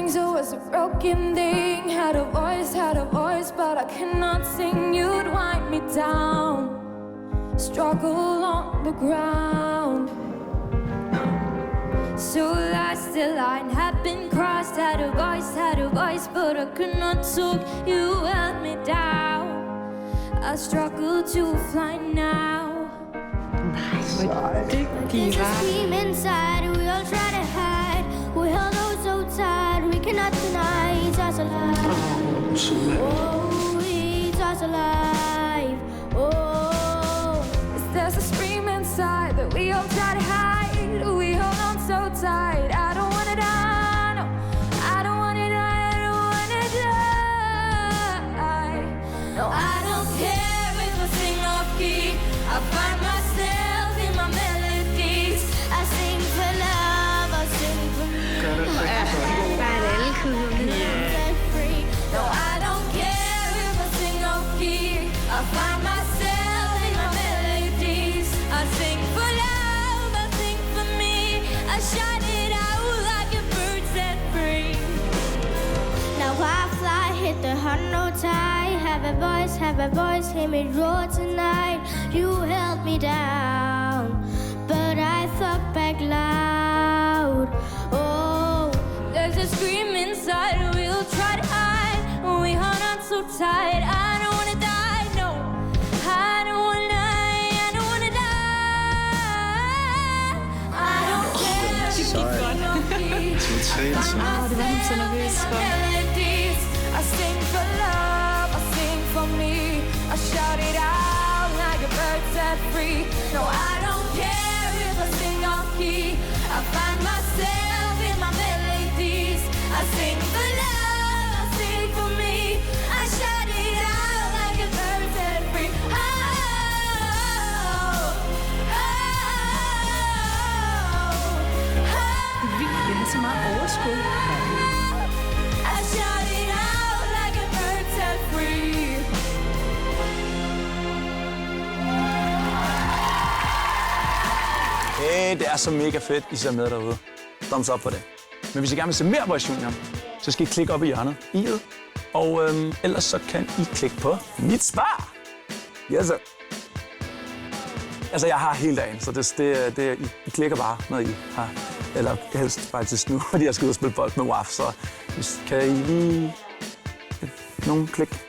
wings, it was a broken thing. Had a voice, but I cannot sing. You'd wind me down, struggle on the ground. So that's the line had been crossed. Had a voice, but I could not talk. You held me down. I struggle to fly now. Det giver. Inside, we all try to hide. We held on so tight, we cannot deny it's us alive. Oh, it's us alive. Oh, there's a scream inside that we all try to hide. We hold on so tight. I don't wanna die. No, I don't wanna die. I don't wanna die. No, I don't care if I sing off key. I find myself in my melodies. I sing for love, I sing for me. No, I don't care if I sing off key. I find myself in my melodies. I sing for love, I sing for me. I shout it out like a bird set free. Now I fly, hit the heart, no tie. Have a voice, hear me roar tonight. You held me down, but I thought back loud. Oh, there's a scream inside, we'll try to hide. We hold on so tight, I don't wanna die, no. I don't wanna die, I don't wanna die. I don't care if you melodies. I sing for love, I sing for me. I shout it out like a bird set free. No, I don't care if I sing off key. I find myself in my melodies. I sing for love, I sing for me. I shout it out like a bird set free. Oh, oh, oh, Vildt, det har så meget overskud. I shout it out like a bird set free. Hey, det er så mega fedt, I ser med derude. Thumbs up for det. Men hvis I gerne vil se mere på Junior, så skal I klikke op i hjørnet, i'et. Og ellers så kan I klikke på mit svar. Yes, sir. Altså, jeg har hele dagen, så I klikker bare, når I har. Eller helst faktisk nu, fordi jeg skal ud og spille bold med Waf, så kan I lige... Nogle klik.